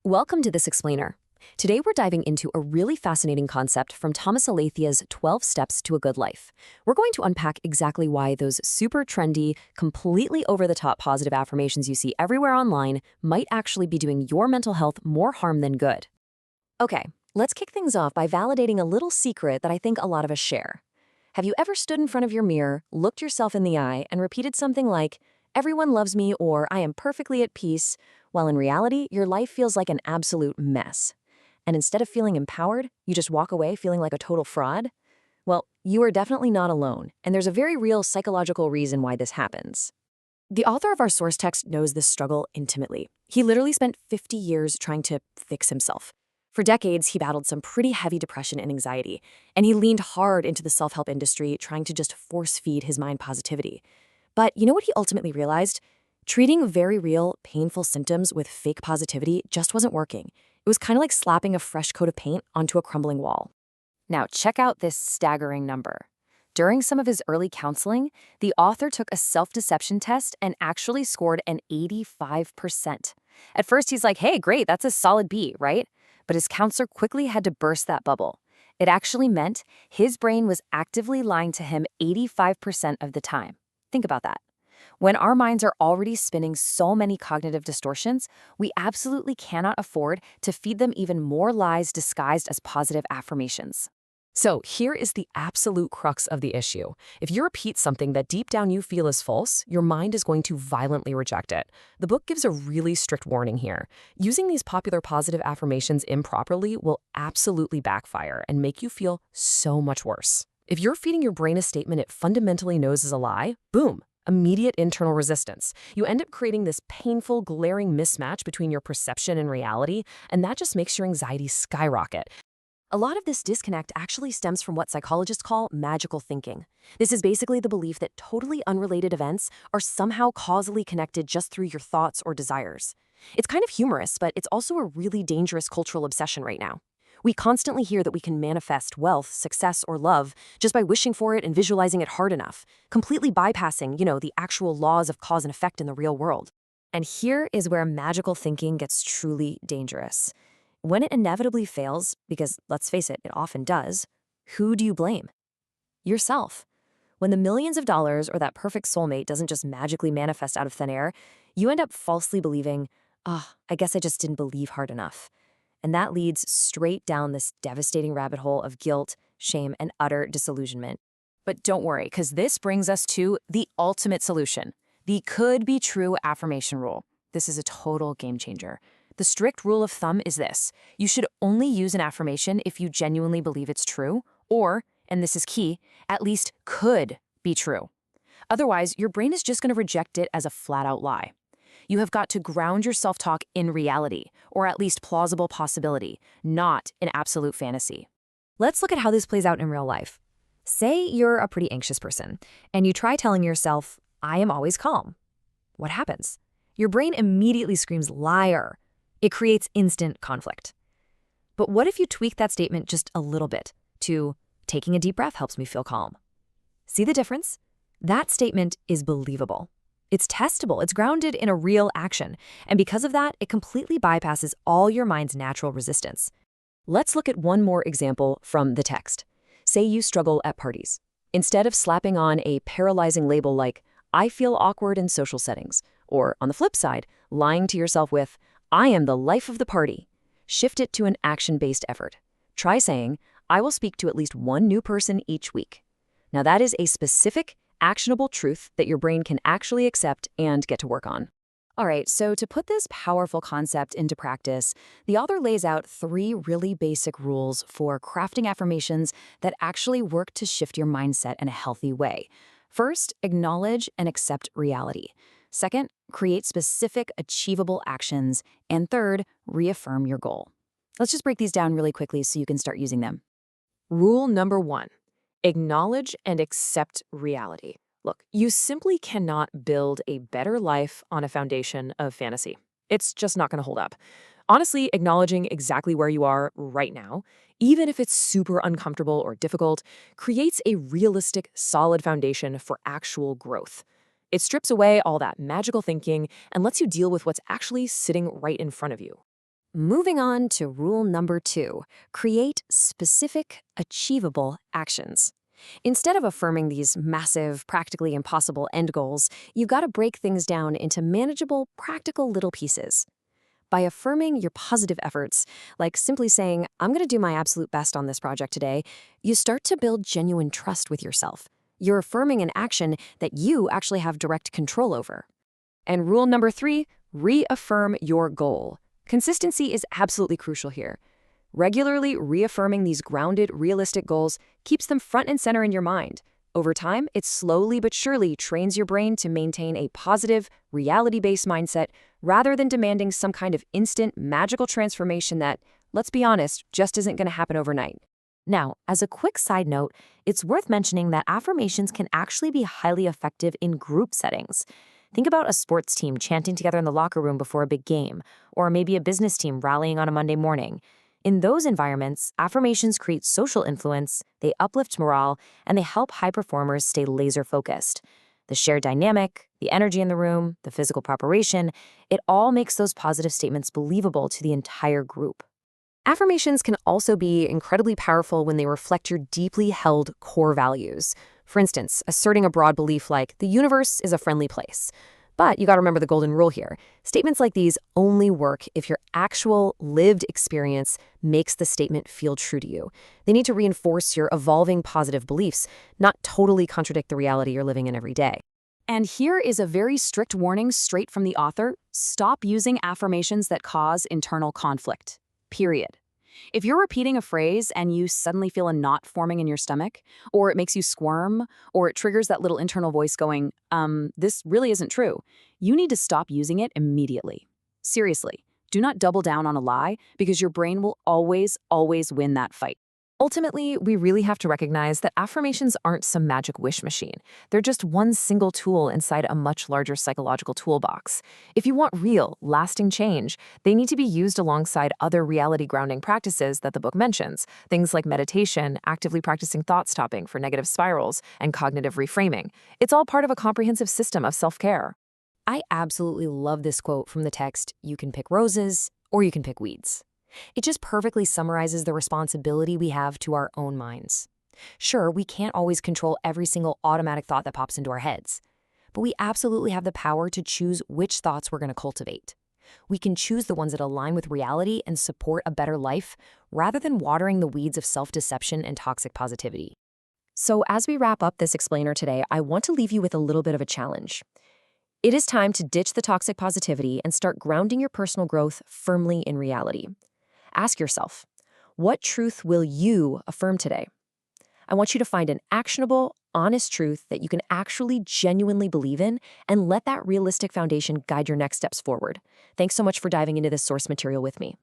Welcome to This Explainer. Today we're diving into a really fascinating concept from Thomas Alathia's 12 Steps to a Good Life. We're going to unpack exactly why those super trendy, completely over-the-top positive affirmations you see everywhere online might actually be doing your mental health more harm than good. Okay, let's kick things off by validating a little secret that I think a lot of us share. Have you ever stood in front of your mirror, looked yourself in the eye, and repeated something like, "Everyone loves me," or "I am perfectly at peace," while in reality, your life feels like an absolute mess? And instead of feeling empowered, you just walk away feeling like a total fraud? Well, you are definitely not alone, and there's a very real psychological reason why this happens. The author of our source text knows this struggle intimately. He literally spent 50 years trying to fix himself. For decades, he battled some pretty heavy depression and anxiety, and he leaned hard into the self-help industry, trying to just force-feed his mind positivity. But you know what he ultimately realized? Treating very real, painful symptoms with fake positivity just wasn't working. It was kind of like slapping a fresh coat of paint onto a crumbling wall. Now, check out this staggering number. During some of his early counseling, the author took a self-deception test and actually scored an 85%. At first, he's like, hey, great, that's a solid B, right? But his counselor quickly had to burst that bubble. It actually meant his brain was actively lying to him 85% of the time. Think about that. When our minds are already spinning so many cognitive distortions, we absolutely cannot afford to feed them even more lies disguised as positive affirmations. So here is the absolute crux of the issue. If you repeat something that deep down you feel is false, your mind is going to violently reject it. The book gives a really strict warning here. Using these popular positive affirmations improperly will absolutely backfire and make you feel so much worse. If you're feeding your brain a statement it fundamentally knows is a lie, boom, immediate internal resistance. You end up creating this painful, glaring mismatch between your perception and reality, and that just makes your anxiety skyrocket. A lot of this disconnect actually stems from what psychologists call magical thinking. This is basically the belief that totally unrelated events are somehow causally connected just through your thoughts or desires. It's kind of humorous, but it's also a really dangerous cultural obsession right now. We constantly hear that we can manifest wealth, success, or love just by wishing for it and visualizing it hard enough, completely bypassing, the actual laws of cause and effect in the real world. And here is where magical thinking gets truly dangerous. When it inevitably fails, because let's face it, it often does, who do you blame? Yourself. When the millions of dollars or that perfect soulmate doesn't just magically manifest out of thin air, you end up falsely believing, I guess I just didn't believe hard enough. And that leads straight down this devastating rabbit hole of guilt, shame, and utter disillusionment. But don't worry, because this brings us to the ultimate solution, the could be true affirmation rule. This is a total game changer. The strict rule of thumb is this: you should only use an affirmation if you genuinely believe it's true, or, and this is key, at least could be true. Otherwise, your brain is just going to reject it as a flat-out lie. You have got to ground your self-talk in reality, or at least plausible possibility, not in absolute fantasy. Let's look at how this plays out in real life. Say you're a pretty anxious person, and you try telling yourself, "I am always calm." What happens? Your brain immediately screams, "Liar." It creates instant conflict. But what if you tweak that statement just a little bit to, "Taking a deep breath helps me feel calm"? See the difference? That statement is believable. It's testable, it's grounded in a real action, and because of that, it completely bypasses all your mind's natural resistance. Let's look at one more example from the text. Say you struggle at parties. Instead of slapping on a paralyzing label like, "I feel awkward in social settings," or on the flip side, lying to yourself with, "I am the life of the party," shift it to an action-based effort. Try saying, "I will speak to at least one new person each week." Now that is a specific, actionable truth that your brain can actually accept and get to work on. All right, so to put this powerful concept into practice, the author lays out 3 really basic rules for crafting affirmations that actually work to shift your mindset in a healthy way. First, acknowledge and accept reality. Second, create specific, achievable actions. And third, reaffirm your goal. Let's just break these down really quickly so you can start using them. Rule number 1, acknowledge and accept reality. Look, you simply cannot build a better life on a foundation of fantasy. It's just not going to hold up. Honestly, acknowledging exactly where you are right now, even if it's super uncomfortable or difficult, creates a realistic, solid foundation for actual growth. It strips away all that magical thinking and lets you deal with what's actually sitting right in front of you. Moving on to rule number 2, create specific, achievable actions. Instead of affirming these massive, practically impossible end goals, you've got to break things down into manageable, practical little pieces. By affirming your positive efforts, like simply saying, I'm going to do my absolute best on this project today, you start to build genuine trust with yourself. You're affirming an action that you actually have direct control over. And rule number 3, reaffirm your goal. Consistency is absolutely crucial here. Regularly reaffirming these grounded, realistic goals keeps them front and center in your mind. Over time, it slowly but surely trains your brain to maintain a positive, reality-based mindset rather than demanding some kind of instant, magical transformation that, let's be honest, just isn't going to happen overnight. Now, as a quick side note, it's worth mentioning that affirmations can actually be highly effective in group settings. Think about a sports team chanting together in the locker room before a big game, or maybe a business team rallying on a Monday morning. In those environments, affirmations create social influence, they uplift morale, and they help high performers stay laser-focused. The shared dynamic, the energy in the room, the physical preparation, it all makes those positive statements believable to the entire group. Affirmations can also be incredibly powerful when they reflect your deeply held core values. For instance, asserting a broad belief like, the universe is a friendly place. But you gotta remember the golden rule here. Statements like these only work if your actual lived experience makes the statement feel true to you. They need to reinforce your evolving positive beliefs, not totally contradict the reality you're living in every day. And here is a very strict warning straight from the author. Stop using affirmations that cause internal conflict. Period. If you're repeating a phrase and you suddenly feel a knot forming in your stomach, or it makes you squirm, or it triggers that little internal voice going, this really isn't true, you need to stop using it immediately. Seriously, do not double down on a lie because your brain will always, always win that fight. Ultimately, we really have to recognize that affirmations aren't some magic wish machine. They're just one single tool inside a much larger psychological toolbox. If you want real, lasting change, they need to be used alongside other reality-grounding practices that the book mentions, things like meditation, actively practicing thought stopping for negative spirals, and cognitive reframing. It's all part of a comprehensive system of self-care. I absolutely love this quote from the text, "You can pick roses, or you can pick weeds." It just perfectly summarizes the responsibility we have to our own minds. Sure, we can't always control every single automatic thought that pops into our heads, but we absolutely have the power to choose which thoughts we're going to cultivate. We can choose the ones that align with reality and support a better life, rather than watering the weeds of self-deception and toxic positivity. So as we wrap up this explainer today, I want to leave you with a little bit of a challenge. It is time to ditch the toxic positivity and start grounding your personal growth firmly in reality. Ask yourself, what truth will you affirm today? I want you to find an actionable, honest truth that you can actually genuinely believe in and let that realistic foundation guide your next steps forward. Thanks so much for diving into this source material with me.